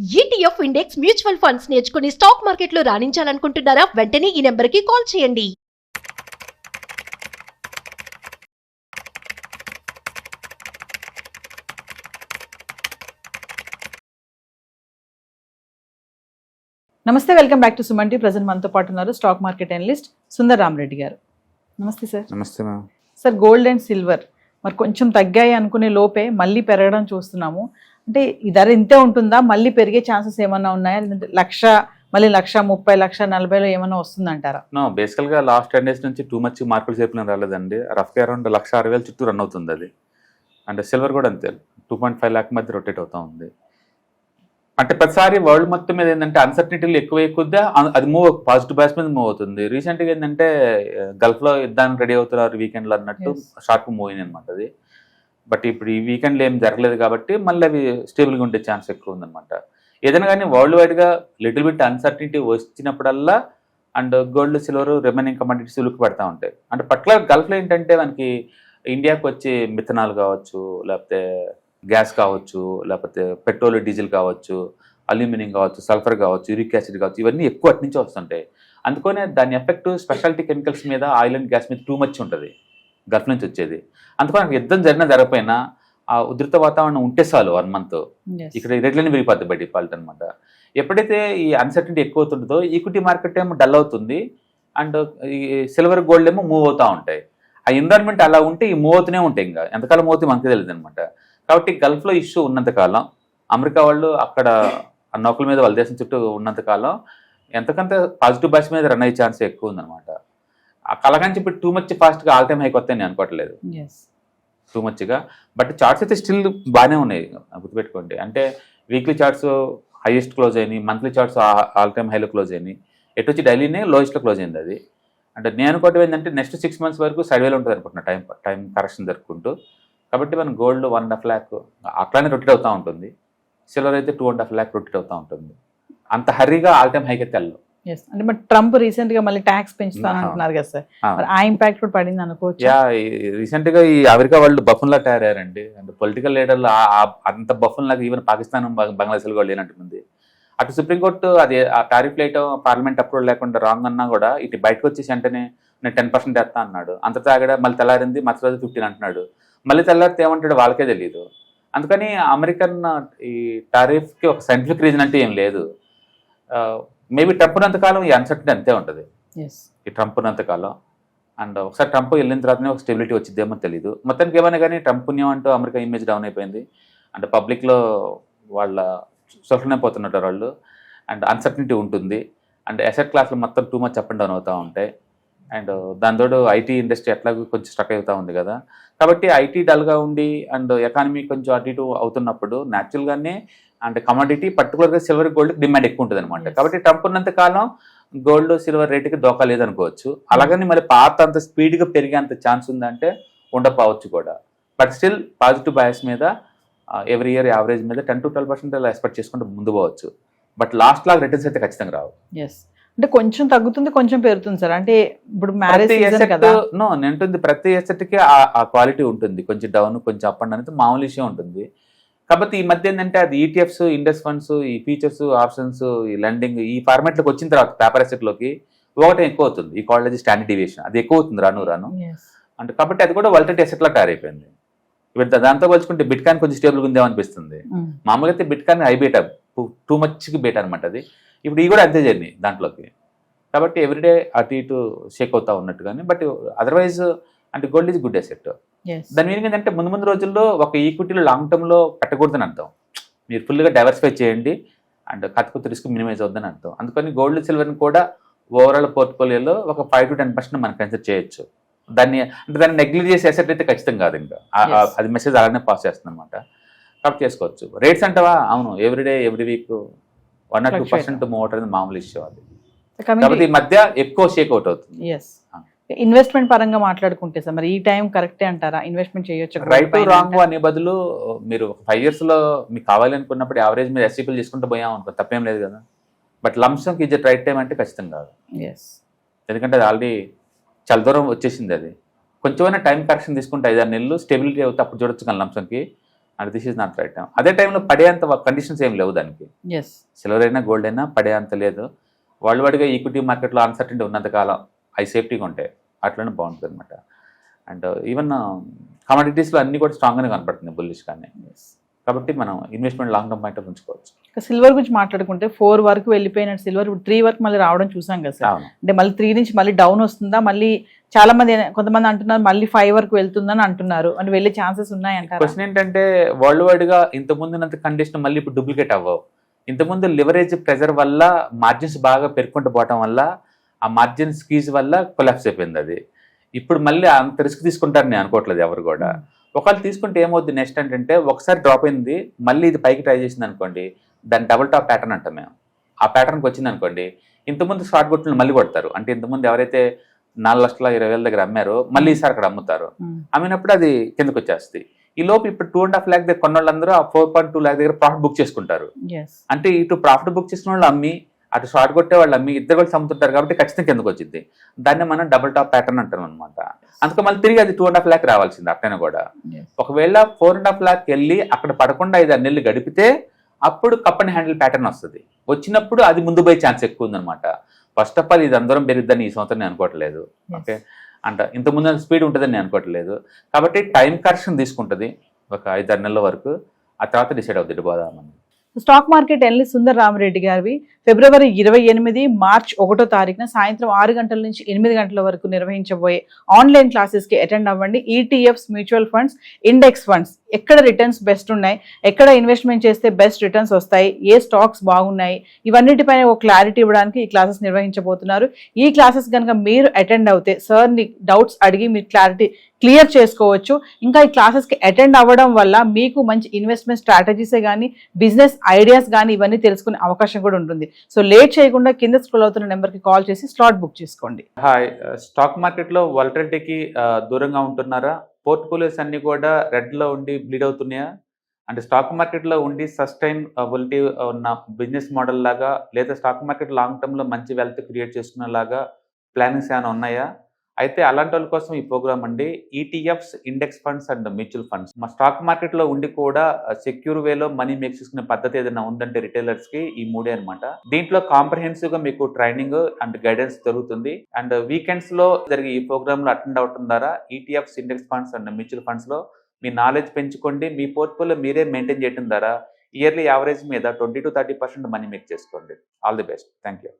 ETF index mutual funds నేర్చుకుని stock మార్కెట్లో రాణించాలనుకుంటున్నారా? వెంటనే ఈ నెంబర్కి కాల్ చేయండి. నమస్తే, welcome back to Suman TV. Present మనతో పాటు ఉన్నారు stock market analyst Sundar Rama Reddy గారు. నమస్తే సార్. నమస్తే ma'am. Sir, gold and silver మరి కొంచెం తగ్గాయి అనుకునే లోపే మళ్ళీ పెరగడం చూస్తున్నాము. అంటే ఈ ధర ఇంతే ఉంటుందా? మళ్ళీ పెరిగే ఛాన్సెస్ ఏమన్నా ఉన్నాయా? లేదంటే మళ్ళీ 1,30,000, 1,40,000 ఏమన్నా వస్తుందంటారా? నో, బేసికల్గా లాస్ట్ 10 days నుంచి టూ మచ్ మార్కెట్ షేప్లో రాలేదండి. రఫ్గా అరౌండ్ 1,60,000 చుట్టూ రన్ అవుతుంది అది. అండ్ సిల్వర్ కూడా అంతే 2.5 lakh మధ్య రొటేట్ అవుతూ ఉంది. అంటే ప్రతిసారి వరల్డ్ మొత్తం మీద ఏంటంటే అన్సర్టనిటీలు ఎక్కువ కొద్దిగా అది పాజిటివ్ బ్యాస్ మీద మూవ్ అవుతుంది. రీసెంట్గా ఏంటంటే గల్ఫ్లో యుద్ధానికి రెడీ అవుతున్నారు వీకెండ్లో అన్నట్టు షార్ప్ మూవ్ అయింది అనమాట అది. బట్ ఇప్పుడు ఈ వీకెండ్లో ఏం జరగలేదు కాబట్టి మళ్ళీ అవి స్టేబుల్గా ఉండే ఛాన్స్ ఎక్కువ ఉందన్నమాట. ఏదైనా కానీ వరల్డ్ వైడ్గా లిటిల్ బిట్ అన్సర్టనిటీ వచ్చినప్పుడల్లా and gold silver remaining commodities ఉలిక్కి పడతా ఉంటాయి. అంటే పర్టికులర్ గల్ఫ్లో ఏంటంటే మనకి ఇండియాకి వచ్చి మిథనాల్ కావచ్చు, లేకపోతే గ్యాస్ కావచ్చు, లేకపోతే పెట్రోల్ డీజిల్ కావచ్చు, అల్యూమినియం కావచ్చు, సల్ఫర్ కావచ్చు, యూరిక్ యాసిడ్ కావచ్చు, ఇవన్నీ ఎక్కువ అటు నుంచి వస్తుంటాయి. అందుకనే దాని ఎఫెక్ట్ స్పెషాలిటీ కెమికల్స్ మీద, ఆయిల్ అండ్ గ్యాస్ మీద టూ మచ్ ఉంటుంది గల్ఫ్ నుంచి వచ్చేది. అందుకని యుద్ధం జరగకపోయినా ఆ ఉధృత వాతావరణం ఉంటే చాలు 1 month ఇక్కడ రేట్లన్నీ పెరిగిపోతాయి బై డిఫాల్ట్ అనమాట. ఎప్పుడైతే ఈ అన్సర్టనిటీ ఎక్కువ అవుతుంటుందో ఈక్విటీ మార్కెట్ ఏమో డల్ అవుతుంది అండ్ ఈ సిల్వర్ గోల్డ్ ఏమో మూవ్ అవుతూ ఉంటాయి. ఆ ఎన్విరాన్మెంట్ అలా ఉంటే ఈ మూవ్ అవుతూనే ఉంటాయి. ఇంకా ఎంతకాలం మూవ్ అవుతాయి మనకి తెలియదు అనమాట. కాబట్టి గల్ఫ్లో ఇష్యూ ఉన్నంతకాలం, అమెరికా వాళ్ళు అక్కడ నౌకల మీద వాళ్ళ దేశం చుట్టూ ఉన్నంతకాలం ఎంతకంత పాజిటివ్ బ్యాచ్ మీద రన్ అయ్యే ఛాన్స్ ఎక్కువ ఉందన్నమాట. ఆ కలగంచి ఇప్పుడు టూ మచ్ ఫాస్ట్గా ఆల్ టైమ్ హైక్ వస్తాయి నేను అనుకోవట్లేదు టూ మచ్గా. బట్ చార్ట్స్ అయితే స్టిల్ బాగానే ఉన్నాయి, గుర్తుపెట్టుకోండి. అంటే వీక్లీ చార్ట్స్ హైయెస్ట్ క్లోజ్ అయినాయి, మంత్లీ చార్ట్స్ ఆల్ టైమ్ హైలో క్లోజ్ అయినాయి, ఎటు వచ్చి డైలీనే లోయెస్ట్లో క్లోజ్ అయింది అది. అంటే నేను అనుకోవటం ఏంటంటే నెక్స్ట్ 6 months వరకు సైడ్వేలో ఉంటుంది అనుకుంటున్నా, టైం కరెక్షన్ జరుపుకుంటూ. కాబట్టి మన గోల్డ్ 1.5 lakh అట్లానే రొటేట్ అవుతూ ఉంటుంది. సిల్వర్ అయితే 2.5 lakh రొటేట్ అవుతూ ఉంటుంది. అంత హర్రీగా ఆల్ టైమ్ హైకి అయితే వెళ్ళదు. అంటే మరి ట్రంప్ రీసెంట్ గా మళ్ళీ ట్యాక్స్ పెంచుతానంటున్నారు కదా సార్, ఆ ఇంపాక్ట్ కూడా పడింది అనుకోవచ్చు. రీసెంట్ గా ఈ అమెరికా వాళ్ళు బఫన్ లా తయారయ్యారండి. అంటే పొలిటికల్ లీడర్లు అంత బఫన్ లాగా ఈవెన్ పాకిస్తాన్, బంగ్లాదేశ్ కూడా లేనట్టుంది. అటు సుప్రీంకోర్టు అది ఆ టారిఫ్ లేటం పార్లమెంట్ అప్రూవల్ లేకుండా రాంగ్ అన్నా కూడా ఇటు బయటకు వచ్చేసి వెంటనే నేను 10% వేస్తా అన్నాడు. అంత తాగడ మళ్ళీ తెల్లారింది మధ్య రోజు 15 అంటున్నాడు. మళ్ళీ తెల్లారితే ఏమంటాడు వాళ్ళకే తెలియదు. అందుకని అమెరికన్ ఈ టారిఫ్కి ఒక సైంటిఫిక్ రీజన్ అంటే ఏం లేదు. మేబీ ట్రంప్ ఉన్నంతకాలం ఈ అన్సర్టనిటీ అంతే ఉంటుంది, ఈ ట్రంప్ ఉన్నంతకాలం. అండ్ ఒకసారి ట్రంప్ వెళ్ళిన తర్వాతనే ఒక స్టెబిలిటీ వచ్చిద్దేమో తెలియదు. మొత్తానికి ఏమైనా కానీ ట్రంప్ పుణ్యం అంటూ అమెరికా ఇమేజ్ డౌన్ అయిపోయింది. అంటే పబ్లిక్లో వాళ్ళ సోషల్నే పోతున్నట్టు వాళ్ళు. అండ్ అన్సర్టనిటీ ఉంటుంది. అండ్ అసెట్ క్లాస్లు మొత్తం too much up and down అవుతూ ఉంటాయి. అండ్ దానితోడు ఐటీ ఇండస్ట్రీ ఎట్లాగో కొంచెం స్ట్రక్ అవుతూ ఉంది కదా. కాబట్టి ఐటీ డల్గా ఉండి అండ్ ఎకానమీ కొంచెం అటు ఇటు అవుతున్నప్పుడు న్యాచురల్గానే అంటే కమోడిటీ పర్టికులర్గా సిల్వర్ గోల్డ్కి డిమాండ్ ఎక్కువ ఉంటుంది అనమాట. కాబట్టి ట్రంప్ ఉన్నంత కాలం గోల్డ్ సిల్వర్ రేటుకి దోకా లేదనుకోవచ్చు. అలాగని మరి పాత అంత స్పీడ్గా పెరిగేంత ఛాన్స్ ఉందంటే ఉండకపోవచ్చు కూడా. బట్ స్టిల్ పాజిటివ్ బయాస్ మీద ఎవ్రీ ఇయర్ యావరేజ్ మీద 10 to 12% అలా ఎక్స్పెక్ట్ చేసుకుంటూ ముందు పోవచ్చు. బట్ లాస్ట్ లాగా రిటర్న్స్ అయితే ఖచ్చితంగా రావు. అంటే కొంచెం తగ్గుతుంది, కొంచెం పెరుగుతుంది సార్. అంటే ఇప్పుడు మ్యారేజ్ నేను ప్రతి ఎసెట్కి ఆ క్వాలిటీ ఉంటుంది. కొంచెం డౌన్, కొంచెం అప్ అండ్ అనేది మామూలు విషయం ఉంటుంది. కాబట్టి ఈ మధ్య ఏంటంటే అది ఈటీఎఫ్స్, ఇండెక్స్ ఫండ్స్, ఈ ఫీచర్స్, ఆప్షన్స్, ఈ లెండింగ్ ఈ ఫార్మాట్లోకి వచ్చిన తర్వాత పేపర్ ఎసెట్లోకి ఒకటే ఎక్కువ అవుతుంది. ఈ కాలేజ్ స్టాండర్డ్ డివియేషన్ అది ఎక్కువ అవుతుంది రాను. అంటే కాబట్టి అది కూడా వాలటైల్ ఎసెట్లా తయారైపోయింది. ఇప్పుడు దాంతో పోల్చుకుంటే బిట్ కాయిన్ కొంచెం స్టేబుల్గా ఉందేమనిపిస్తుంది. మామూలుగా అయితే bit coin high beta, too మచ్కి బీటా అనమాట అది. ఇప్పుడు ఇవి కూడా అంతే జర్నీ దాంట్లోకి. కాబట్టి ఎవ్రీడే అటు ఇటు షేక్ అవుతా ఉన్నట్టు. కానీ బట్ అదర్వైజ్ అంటే గోల్డ్ ఈజ్ గుడ్ అసెట్. దాని మీనింగ్ ఏంటంటే ముందు రోజుల్లో ఒక ఈక్విటీలో లాంగ్ టర్మ్లో పెట్టకూడదని అర్థం. మీరు ఫుల్గా డైవర్సిఫై చేయండి అండ్ కొత్త రిస్క్ మినిమైజ్ అవుతుందని అర్థం. అందుకని గోల్డ్ సిల్వర్ని కూడా ఓవరాల్ పోర్ట్ఫోలియోలో ఒక 5 to 10% మనం కన్సిడర్ చేయొచ్చు. దాన్ని నెగ్లెక్ట్ చేసే అసెట్ అయితే ఖచ్చితంగా కాదు. ఇంకా అది మెసేజ్ అలానే పాస్ చేస్తుంది అనమాట. కాబట్టి చేసుకోవచ్చు. రేట్స్ అంటావా, అవును everyday every week 1 or 2% move out అనేది మామూలు ఇష్యూ అది. కాబట్టి ఈ మధ్య ఎక్కువ షేక్ అవుట్ అవుతుంది. ఇన్వెస్ట్మెంట్ పరంగా మాట్లాడుకుంటే సార్ మరి ఈ టైం కరెక్టే అంటారా? ఇన్వెస్ట్మెంట్ చేయొచ్చు రైట్ రాంగ్ అనే బదులు మీరు 5 years మీకు కావాలి అనుకున్నప్పుడు యావరేజ్ మీద ఎస్సీపీలు చేసుకుంటూ పోయాం అనుకో తప్పేం లేదు కదా. బట్ లంసంకి ఇది రైట్ టైం అంటే ఖచ్చితంగా కాదు. ఎందుకంటే అది ఆల్రెడీ చాలా దూరం వచ్చేసింది. అది కొంచెమైనా టైం కరెక్షన్ తీసుకుంటే 5-6 నెలలు స్టెబిలిటీ అవుతే అప్పుడు చూడొచ్చు కానీ లంసంకి. And this is not right time. అదే టైంలో పడేంత కండిషన్స్ ఏం లేవు దానికి. ఎస్ సిల్వర్ అయినా గోల్డ్ అయినా పడే అంత లేదు. వరల్డ్ వైడ్గా ఈక్విటీ మార్కెట్లో అన్సర్టెంటీ ఉన్నంతకాలం అవి సేఫ్టీగా ఉంటాయి, అట్లనే బాగుంటుంది అనమాట. అండ్ ఈవెన్ కమోడిటీస్లో అన్నీ కూడా స్ట్రాంగ్గానే కనపడుతుంది బుల్లిష్ కానీ. కాబట్టి మనం investment long term point of ఉంచుకోవచ్చు. సిల్వర్ గురించి మాట్లాడుకుంటే 4 వరకు వెళ్ళిపోయిన సిల్వర్ ఇప్పుడు 3 వరకు మళ్ళీ రావడం చూసాం కదా సార్. అవును. అంటే మళ్ళీ 3 నుంచి మళ్ళీ డౌన్ వస్తుందా, మళ్ళీ చాలా మంది కొంతమంది అంటున్నారు మళ్ళీ 5 వరకు వెళ్తుందని అంటున్నారు, అంటే వెళ్ళే ఛాన్సెస్ ఉన్నాయంటారు. క్వశ్చన్ ఏంటంటే వరల్డ్ వైడ్గా ఇంతకుముందున్నంత కండిషన్ మళ్ళీ ఇప్పుడు డూప్లికేట్ అవ్వవు. ఇంతకుముందు లివరేజ్ ప్రెజర్ వల్ల మార్జిన్స్ బాగా పెరుక్కుంటూ పోవటం వల్ల ఆ మార్జిన్ స్క్వీజ్ వల్ల కొలాప్స్ అయిపోయింది అది. ఇప్పుడు మళ్ళీ అంత రిస్క్ తీసుకుంటారని నేను అనుకోవట్లేదు ఎవరు కూడా. ఒకవేళ తీసుకుంటే ఏమవుద్ది నెక్స్ట్ ఏంటంటే ఒకసారి డ్రాప్ అయింది మళ్ళీ ఇది పైకి ట్రై చేసింది అనుకోండి, దాన్ని డబుల్ టాప్ ప్యాటర్న్ అంటాం మేము. ఆ ప్యాటర్న్కి వచ్చింది అనుకోండి, ఇంతకుముందు షార్ట్ కొట్టులు మళ్ళీ కొడతారు. అంటే ఇంతకుముందు ఎవరైతే 4,20,000 దగ్గర అమ్మారో మళ్ళీ ఈసారి అక్కడ అమ్ముతారు. అమ్మినప్పుడు అది కిందకు వచ్చేస్తుంది. ఈ లోపు ఇప్పుడు 2.5 lakh దగ్గర కొన్న వాళ్ళందరూ ఆ 4.2 lakh దగ్గర ప్రాఫిట్ బుక్ చేసుకుంటారు. అంటే ఇటు ప్రాఫిట్ బుక్ చేసుకున్న వాళ్ళు అమ్మి అటు షార్ట్ కొట్టే వాళ్ళు అమ్మి ఇద్దరు కూడా అమ్ముతుంటారు కాబట్టి ఖచ్చితంగా కిందకు వచ్చింది. దాన్ని మనం డబుల్ టాప్ ప్యాటర్న్ అంటాం అనమాట. అందుకే మళ్ళీ తిరిగి అది 2.5 lakh రావాల్సింది అట్లనే కూడా. ఒకవేళ 4.5 lakh వెళ్ళి అక్కడ పడకుండా 5-6 నెలలు గడిపితే అప్పుడు కప్ అండ్ హ్యాండిల్ ప్యాటర్న్ వస్తుంది. వచ్చినప్పుడు అది ముందు పోయే ఛాన్స్ ఎక్కువ ఉందన్నమాట. ఫస్ట్ ఆఫ్ ఆల్ ఇది అందరం పెరుగుద్దని ఈ సంవత్సరం నేను అనుకోవట్లేదు. ఓకే, అంటే ఇంతకుముందు స్పీడ్ ఉంటుందని నేను అనుకోవట్లేదు. కాబట్టి టైం కరెక్షన్ తీసుకుంటుంది ఒక 5-6 నెలల వరకు. ఆ తర్వాత డిసైడ్ అవుతుంది పోదామని. Stock market analyst Sundar Ramareddy గారివి ఫిబ్రవరి 28, మార్చ్ 1వ తారీఖున సాయంత్రం 6 గంటల నుంచి 8 గంటల వరకు నిర్వహించబోయే ఆన్లైన్ క్లాసెస్కి అటెండ్ అవ్వండి. ETFs, mutual funds, index funds ఎక్కడ రిటర్న్స్ బెస్ట్ ఉన్నాయి, ఎక్కడ ఇన్వెస్ట్మెంట్ చేస్తే బెస్ట్ రిటర్న్స్ వస్తాయి, ఏ స్టాక్స్ బాగున్నాయి, ఇవన్నిటిపైన ఒక క్లారిటీ ఇవ్వడానికి ఈ క్లాసెస్ నిర్వహించబోతున్నారు. ఈ క్లాసెస్ కనుక మీరు అటెండ్ అవుతే సార్ని డౌట్స్ అడిగి మీరు క్లారిటీ క్లియర్ చేసుకోవచ్చు. ఇంకా ఈ క్లాసెస్కి అటెండ్ అవ్వడం వల్ల మీకు మంచి ఇన్వెస్ట్మెంట్ స్ట్రాటజీసే కానీ బిజినెస్ ఐడియాస్ కానీ ఇవన్నీ తెలుసుకునే అవకాశం కూడా ఉంటుంది. సో లేట్ చేయకుండా కింద స్క్రోల్ అవుతున్న నెంబర్కి కాల్ చేసి స్లాట్ బుక్ చేసుకోండి. హాయ్, స్టాక్ మార్కెట్లో వాలటిలిటీకి దూరంగా ఉంటున్నారా? పోర్ట్ఫోలియోస్ అన్ని కూడా రెడ్లో ఉండి బ్లీడ్ అవుతున్నాయా? అంటే స్టాక్ మార్కెట్లో ఉండి సస్టైనబిలిటీ ఉన్న బిజినెస్ మోడల్ లాగా లేదా స్టాక్ మార్కెట్ లాంగ్ టర్మ్లో మంచి వెల్త్ క్రియేట్ చేసుకునేలాగా ప్లానింగ్స్ ఏమైనా ఉన్నాయా? అయితే అలాంటి వాళ్ళ కోసం ఈ ప్రోగ్రామ్ అండి. ETFs, index funds and mutual funds. మా స్టాక్ మార్కెట్లో ఉండి కూడా సెక్యూర్ వేలో మనీ మేక్ చేసుకునే పద్ధతి ఏదైనా ఉందంటే రిటైలర్స్కి ఈ 3 అనమాట. దీంట్లో కాంప్రహెన్సివ్గా మీకు ట్రైనింగ్ అండ్ గైడెన్స్ దొరుకుతుంది. అండ్ వీకెండ్స్లో జరిగే ఈ ప్రోగ్రామ్లో అటెండ్ అవడం ద్వారా ETFs, index funds and mutual ఫండ్స్లో మీ నాలెడ్జ్ పెంచుకోండి. మీ పోర్ట్ఫోలియో మీరే మెయింటైన్ చేయడం ద్వారా ఇయర్లీ యావరేజ్ మీద 20 to 30% మనీ మేక్ చేసుకోండి. All the best. Thank you.